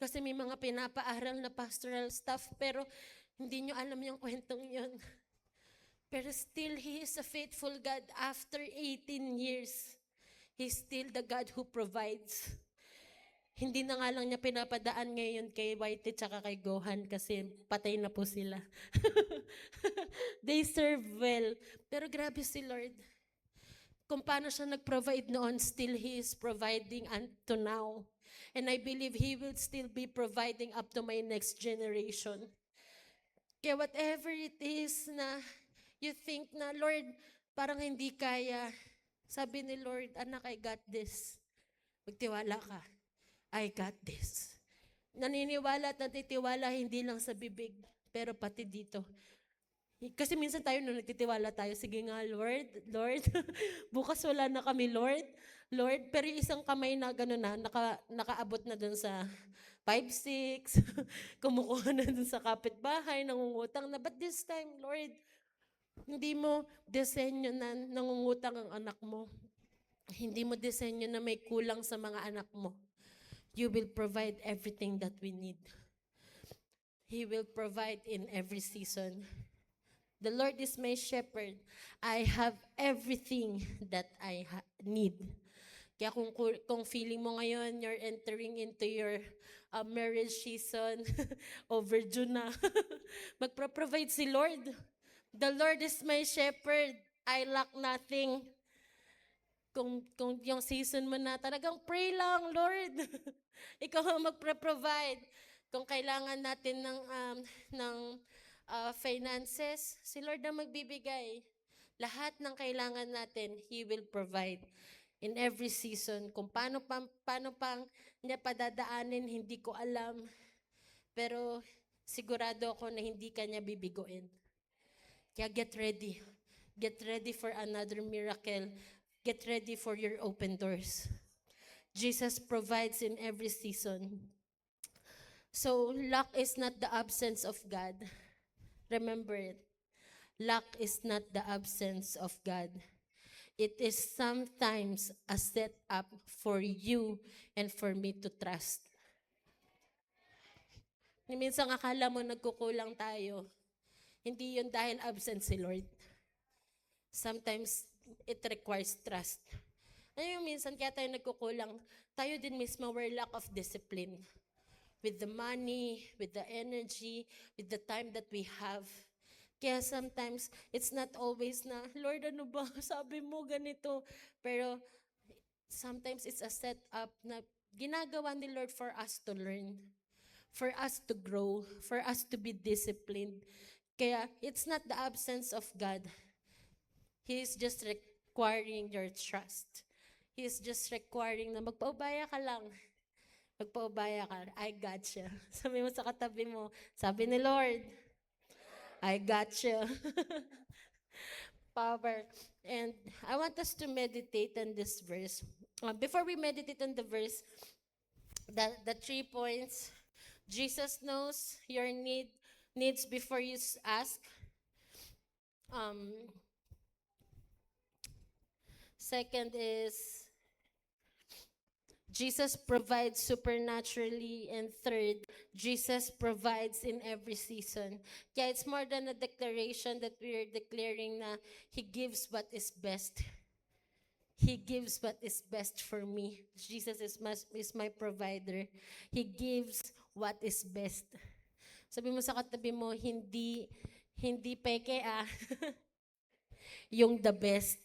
Kasi may mga pinapaaral na pastoral staff, pero hindi nyo alam yung kwentong yun. Pero still, He is a faithful God. After 18 years, He's still the God who provides. Hindi na nga lang niya pinapadaan ngayon kay Whitey tsaka kay Gohan kasi patay na po sila. They serve well. Pero grabe si Lord. Kung paano siya nag-provide noon, still He is providing unto now. And I believe He will still be providing up to my next generation. Kaya whatever it is na you think na, Lord, parang hindi kaya. Sabi ni Lord, anak, I got this. Magtiwala ka. I got this. Naniniwala at natitiwala hindi lang sa bibig, pero pati dito. Kasi minsan tayo nung nagtitiwala tayo, sige nga Lord, Lord, bukas wala na kami Lord, Lord. Pero yung isang kamay na gano'n na, nakaabot na dun sa 5-6, kumukuha na dun sa kapitbahay, nangungutang na. But this time, Lord, hindi mo disenyo na nangungutang ang anak mo. Hindi mo disenyo na may kulang sa mga anak mo. You will provide everything that we need. He will provide in every season. The Lord is my shepherd. I have everything that I need. Kaya kung feeling mo ngayon, you're entering into your marriage season, overdue na, magpro-provide si Lord. The Lord is my shepherd. I lack nothing. Kung yung season mo na, talagang pray lang, Lord. Ikaw ang magpro-provide. Kung kailangan natin ng finances, si Lord ang magbibigay. Lahat ng kailangan natin, He will provide in every season. Kung paano pang niya padadaanin, hindi ko alam. Pero sigurado ako na hindi ka niya bibiguin. Kaya get ready. Get ready for another miracle. Get ready for your open doors. Jesus provides in every season. So, lack is not the absence of God. Remember it. Lack is not the absence of God. It is sometimes a setup for you and for me to trust. Minsan akala mo nagkukulang tayo. Hindi yun dahil absent si Lord. Sometimes it requires trust. Ano yung minsan kaya tayo nagkukulang? Tayo din mismo, we're lack of discipline. With the money, with the energy, with the time that we have. Kaya sometimes, it's not always na, Lord, ano ba? Sabi mo ganito. Pero sometimes it's a setup na ginagawa ni Lord for us to learn, for us to grow, for us to be disciplined. Kaya it's not the absence of God. He is just requiring your trust. He is just requiring na magpaubaya ka lang. Magpaubaya ka, I got you. Sabi mo sa katabi mo, sabi ni Lord, I got you. Power. And I want us to meditate on this verse. Before we meditate on the verse, the 3 points, Jesus knows your needs before you ask. Second is, Jesus provides supernaturally. And third, Jesus provides in every season. Kaya it's more than a declaration that we are declaring na He gives what is best. He gives what is best for me. Jesus is my provider. He gives what is best. Sabi mo sa katabi mo, hindi peke yung the best,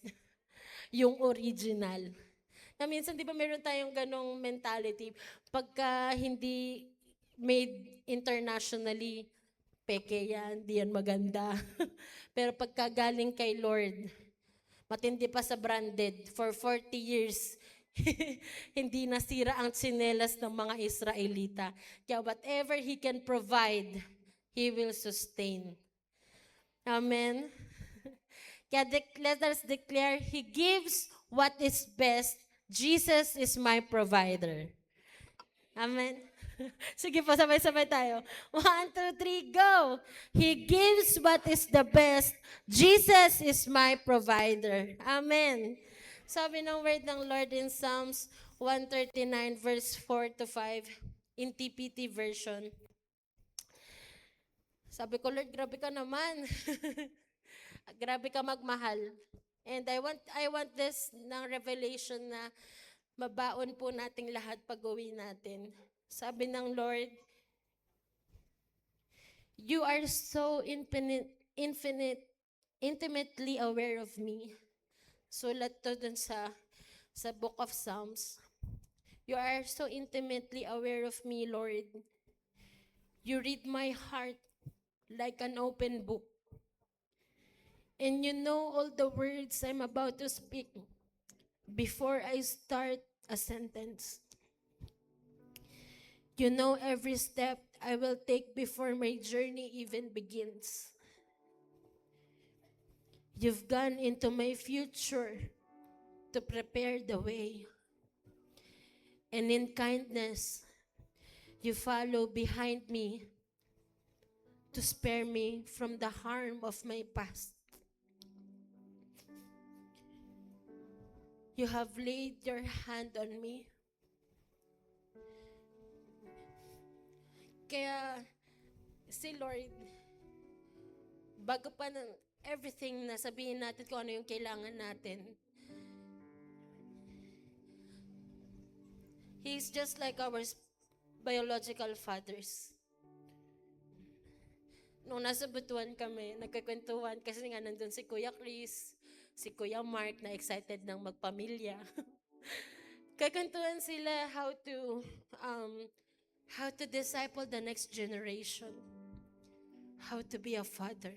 yung original. Na minsan, di ba meron tayong ganong mentality, pagka hindi made internationally, peke yan, di yan maganda. Pero pagka galing kay Lord, matindi pa sa branded, for 40 years, hindi nasira ang tsinelas ng mga Israelita. Kaya whatever He can provide, He will sustain. Amen? Kaya let us declare, He gives what is best. Jesus is my provider. Amen? Sige po, sabay-sabay tayo. 1, 2, 3, go! He gives what is the best. Jesus is my provider. Amen. Sabi ng word ng Lord in Psalms 139 verse 4 to 5 in TPT version. Sabi ko, Lord, grabe ka naman. Grabe ka magmahal. And I want this ng revelation na mabaon po nating lahat pag-uwi natin. Sabi ng Lord, you are so intimately aware of me. Sulat to dun sa book of Psalms. You are so intimately aware of me, Lord. You read my heart like an open book. And you know all the words I'm about to speak before I start a sentence. You know every step I will take before my journey even begins. You've gone into my future to prepare the way. And in kindness, you follow behind me to spare me from the harm of my past. You have laid your hand on me. Kaya si Lord, bago pa ng everything na sabihin natin kung ano yung kailangan natin, He's just like our biological fathers. Nung nasa Butuan kami, nagkakwentuhan kasi nga nandun si Kuya Chris, si Kuya Mark na excited ng magpamilya. Kakwentuhan sila how to disciple the next generation, how to be a father.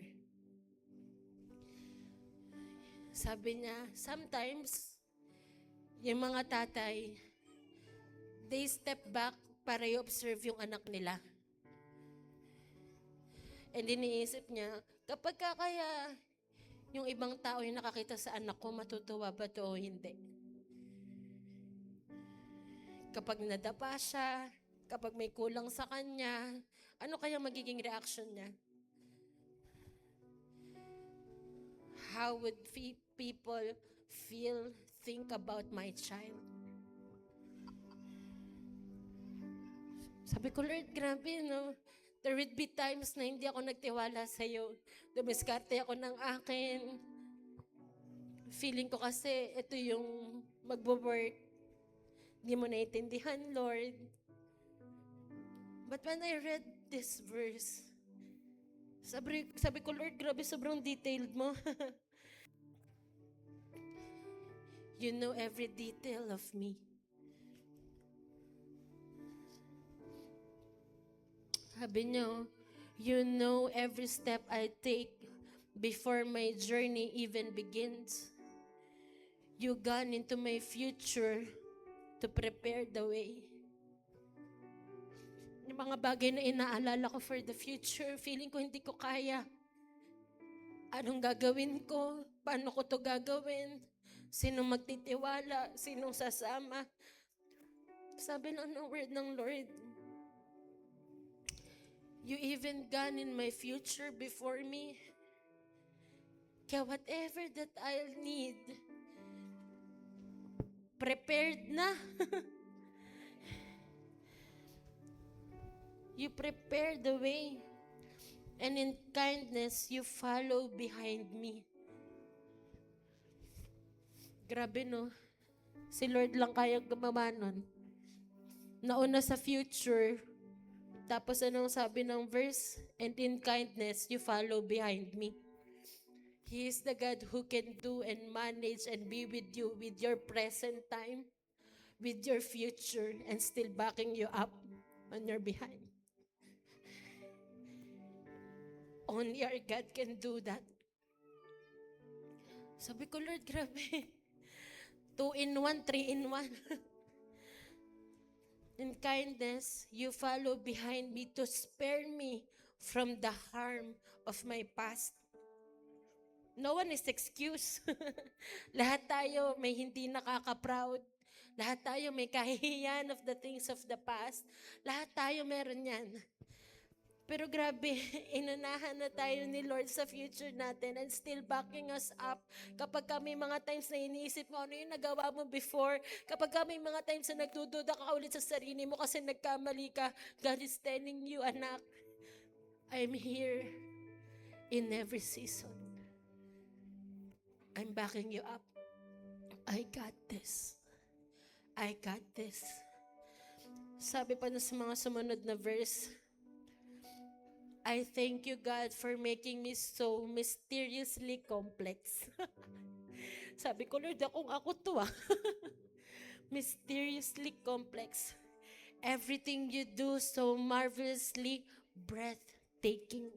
Sabi niya, sometimes, yung mga tatay, they step back para i-observe yung anak nila. And iniisip niya, kapag kaya yung ibang tao yung nakakita sa anak ko, matutuwa ba to o hindi? Kapag nadapa siya, kapag may kulang sa kanya, ano kaya magiging reaction niya? How would people think about my child? Sabi ko, Lord, grabe, no? There would be times na hindi ako nagtiwala sa'yo. Dumiskarte ako ng akin. Feeling ko kasi ito yung magbo-work. Hindi mo naiintindihan, Lord. But when I read this verse, sabi ko, Lord, grabe, sobrang detailed mo. You know every detail of me. Sabi niyo, you know every step I take before my journey even begins. You gone into my future to prepare the way. Yung mga bagay na inaalala ko for the future, feeling ko hindi ko kaya. Anong gagawin ko? Paano ko to gagawin? Sinong magtitiwala? Sinong sasama? Sabi lang ng word ng Lord, you even gone in my future before me. Kaya whatever that I'll need, prepared na. You prepare the way. And in kindness, you follow behind me. Grabe, no? Si Lord lang kayang gumawa nun. Nauna sa future, tapos anong sabi ng verse? And in kindness, you follow behind me. He is the God who can do and manage and be with you with your present time, with your future, and still backing you up on your behind. Only our God can do that. Sabi ko, Lord, grabe. 2 in 1, 3 in 1. In kindness, you follow behind me to spare me from the harm of my past. No one is excuse. Lahat tayo may hindi nakaka-proud. Lahat tayo may kahihiyan of the things of the past. Lahat tayo meron yan. Pero grabe, inunahan na tayo ni Lord sa future natin and still backing us up. Kapag kami mga times na iniisip mo ano yung nagawa mo before, kapag kami mga times na nagdududa ka ulit sa sarili mo kasi nagkamali ka, God is telling you, anak, I'm here in every season. I'm backing you up. I got this. I got this. Sabi pa na sa mga sumunod na verse, I thank you, God, for making me so mysteriously complex. Sabi ko, Lord, ako to Mysteriously complex. Everything you do so marvelously breathtaking.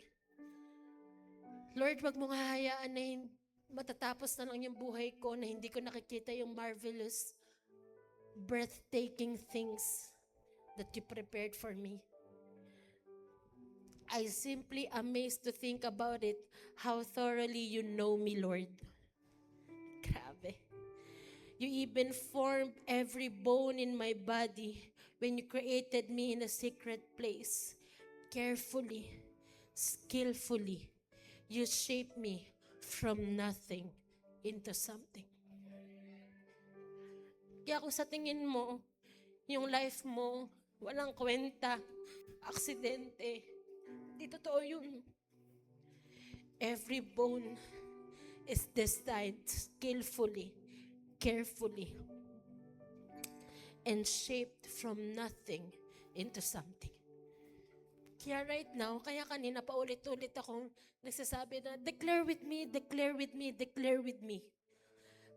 Lord, wag mong hahayaan na matatapos na lang yung buhay ko na hindi ko nakikita yung marvelous, breathtaking things that you prepared for me. I simply amazed to think about it, how thoroughly you know me, Lord. Grabe. You even formed every bone in my body when you created me in a secret place. Carefully, skillfully, you shaped me from nothing into something. Kaya kung sa tingin mo, yung life mo, walang kwenta, aksidente, di totoo yun. Every bone is designed skillfully, carefully, and shaped from nothing into something. Kaya right now, kaya kanina paulit-ulit akong nagsasabi na, declare with me, declare with me, declare with me.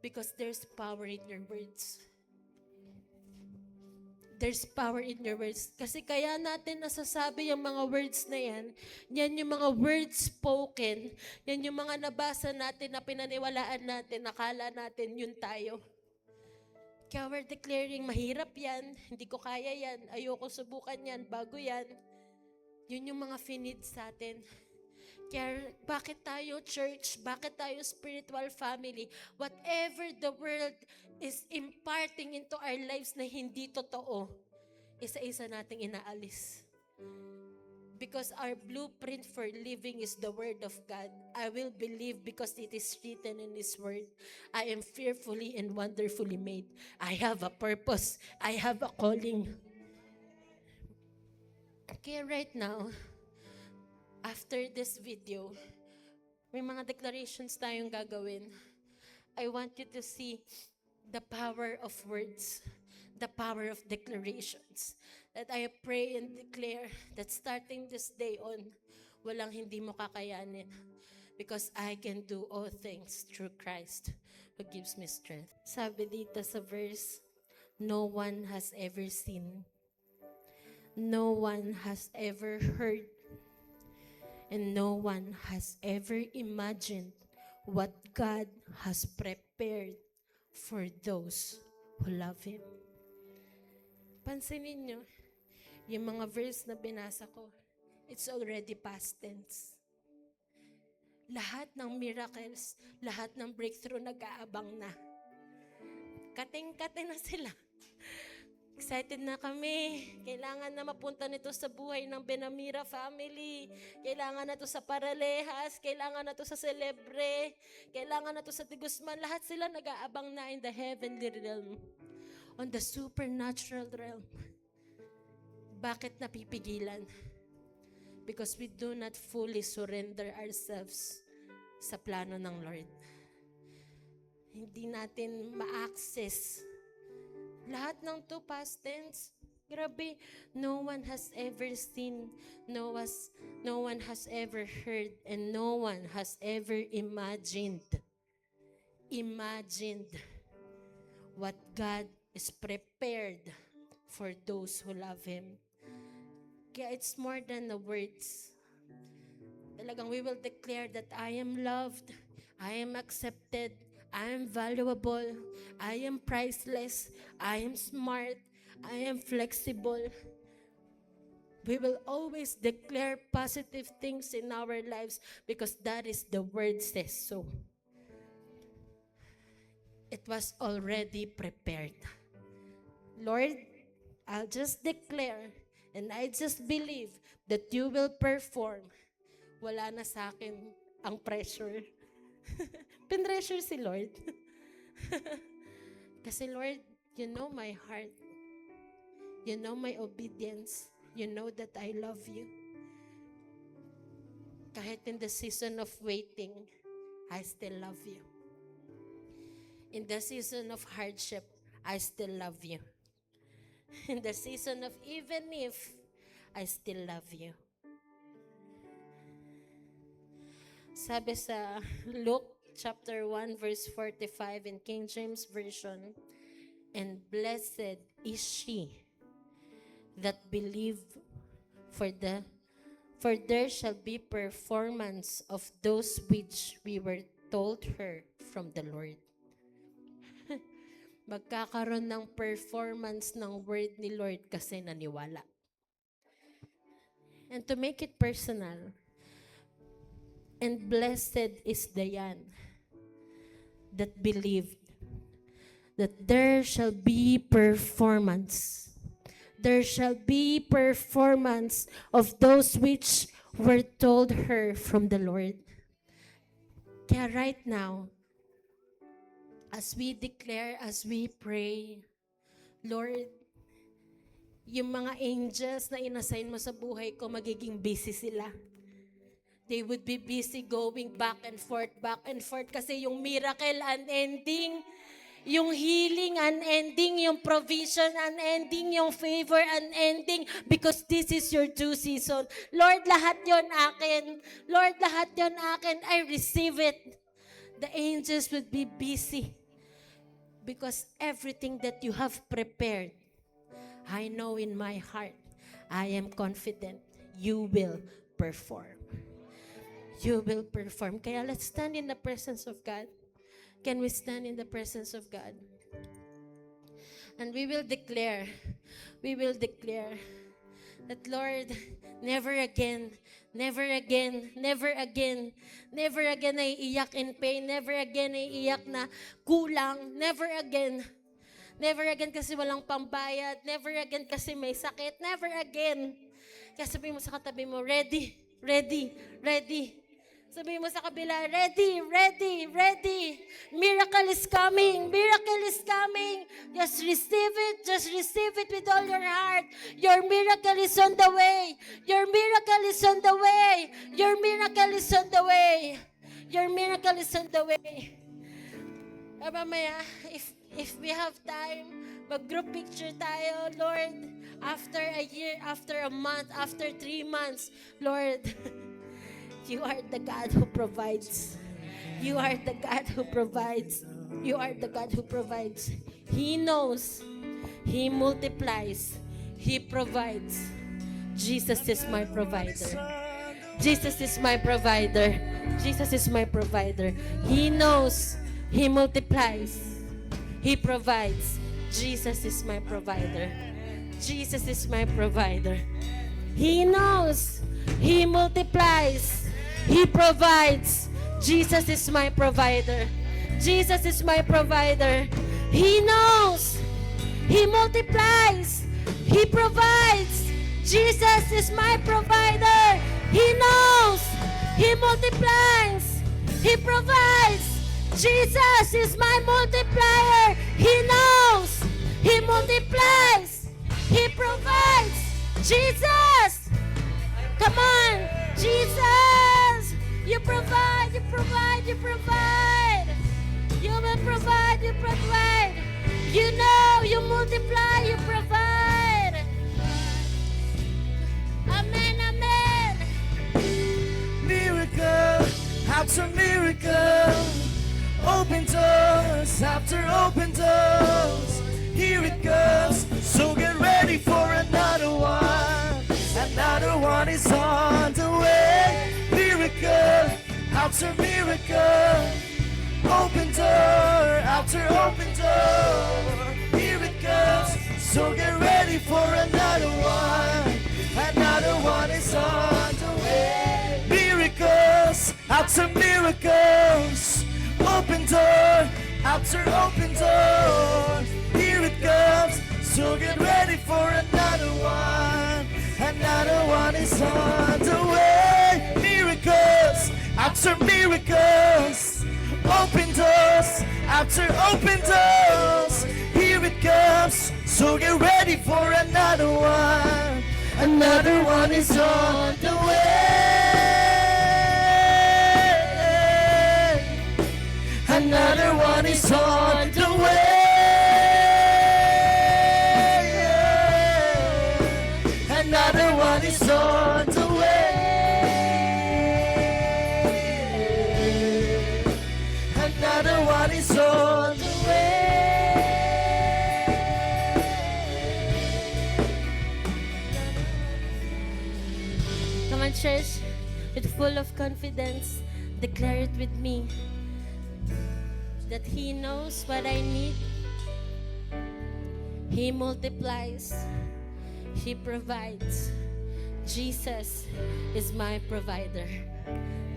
Because there's power in your words. There's power in your words. Kasi kaya natin nasasabi yung mga words na yan, yan yung mga words spoken, yan yung mga nabasa natin na pinaniwalaan natin, nakala natin yun tayo. Kaya we're declaring, mahirap yan, hindi ko kaya yan, ayoko subukan yan, bago yan. Yun yung mga finid sa atin. Kaya bakit tayo church? Bakit tayo spiritual family? Whatever the world is imparting into our lives na hindi totoo, isa-isa nating inaalis. Because our blueprint for living is the Word of God. I will believe because it is written in His Word. I am fearfully and wonderfully made. I have a purpose. I have a calling. Kaya right now, after this video, may mga declarations tayong gagawin. I want you to see the power of words, the power of declarations. That I pray and declare that starting this day on, walang hindi mo kakayanin. Because I can do all things through Christ who gives me strength. Sabi dito sa verse, no one has ever seen, no one has ever heard, and no one has ever imagined what God has prepared for those who love Him. Pansinin nyo, yung mga verse na binasa ko, it's already past tense. Lahat ng miracles, lahat ng breakthrough nag-aabang na. Kating-kating na sila. Excited na kami. Kailangan na mapunta nito sa buhay ng Benamira family. Kailangan na to sa Paralehas. Kailangan na to sa Celebre. Kailangan na to sa Tigusman. Lahat sila nag-aabang na in the heavenly realm. On the supernatural realm. Bakit napipigilan? Because we do not fully surrender ourselves sa plano ng Lord. Hindi natin ma-access lahat ng to past tense. Grabe, no one has ever seen, no one has ever heard, and no one has ever imagined what God is prepared for those who love Him. Kaya it's more than the words. Talagang we will declare that I am loved, I am accepted, I am valuable, I am priceless, I am smart, I am flexible. We will always declare positive things in our lives because that is the word says so. It was already prepared. Lord, I'll just declare and I just believe that you will perform. Wala na sa akin ang pressure. Pinressure si Lord. Kasi Lord, you know my heart. You know my obedience. You know that I love you. Kahit in the season of waiting, I still love you. In the season of hardship, I still love you. In the season of even if, I still love you. Sabi sa Luke chapter 1 verse 45 in King James Version, and blessed is she that believe, for there shall be performance of those which we were told her from the Lord. Magkakaroon ng performance ng word ni Lord kasi naniwala. And to make it personal, and blessed is Dayan that believed that there shall be performance. There shall be performance of those which were told her from the Lord. Kaya right now, as we declare, as we pray, Lord, yung mga angels na inassign mo sa buhay ko, magiging busy sila. They would be busy going back and forth kasi yung miracle unending, yung healing unending, yung provision unending, yung favor unending, because this is your due season. Lord, lahat yon akin. Lord, lahat yon akin. I receive it. The angels would be busy because everything that you have prepared, I know in my heart, I am confident you will perform. You will perform. Kaya let's stand in the presence of God. Can we stand in the presence of God? And we will declare that, Lord, never again ay iyak in pain, never again ay iyak na kulang, never again kasi walang pambayad, never again kasi may sakit, never again. Kaya sabihin mo sa katabi mo, ready. Sabihin mo sa kabila, ready. Miracle is coming. Just receive it with all your heart. Your miracle is on the way. Mamaya, if we have time, mag-group picture tayo, Lord. After a year, after a month, after 3 months, Lord, you are the God who provides. You are the God who provides. He knows. He multiplies. He provides. Jesus is my provider. He knows. He multiplies. He provides. Jesus is my provider. He knows. He multiplies. He provides. Jesus is my provider. He knows. He multiplies. He provides. Jesus is my provider. He knows. He multiplies. He provides. Jesus is my multiplier. He knows. He multiplies. He provides. Jesus. Come on. Jesus. You provide. You will provide. You know, you multiply, you provide. Amen. Miracle after miracle, open doors after open doors. Here it comes, so get ready for another one. Another one is on the way. Miracle after miracle, open door after open door. Here it comes, so get ready for another one. Another one is on the way. Miracles after miracles, open door after open door. Here it comes, so get ready for another one. Another one is on the way. Miracles after miracles, open doors after open doors. Here it comes, so get ready for another one. Another one is on the way. Another one is on the way. Another one is on the way. Another one is on the way. Come on, church, with full of confidence, declare it with me. That He knows what I need. He multiplies. He provides. Jesus is my provider.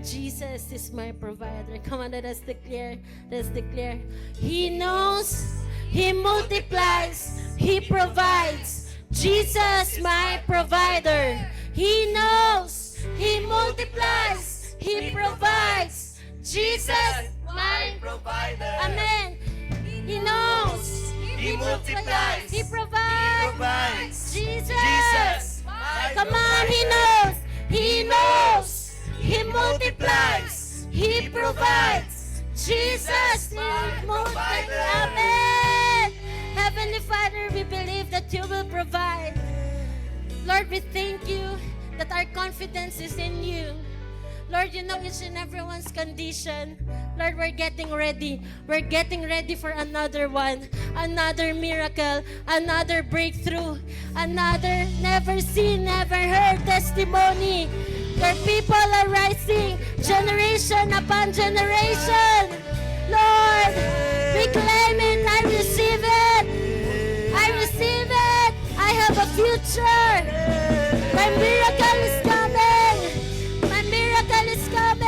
Jesus is my provider. Come on, let us declare. Let's declare. He knows, He multiplies, He provides. Jesus, my provider. He knows, He multiplies, He provides. Jesus, my provider. Amen. He knows, He multiplies, He He provides. provides. Jesus. Jesus, my Come on, He provider. knows, He knows, He multiplies, He provides. Jesus, my provider. Amen. Heavenly Father, we believe that You will provide. Lord, we thank You that our confidence is in You. Lord, You know each and everyone's condition. Lord, we're getting ready. We're getting ready for another one, another miracle, another breakthrough, another never seen, never heard testimony. Where people are rising generation upon generation. Lord, we claim it. I receive it. I receive it. I have a future. My miracle is coming. My miracle is coming.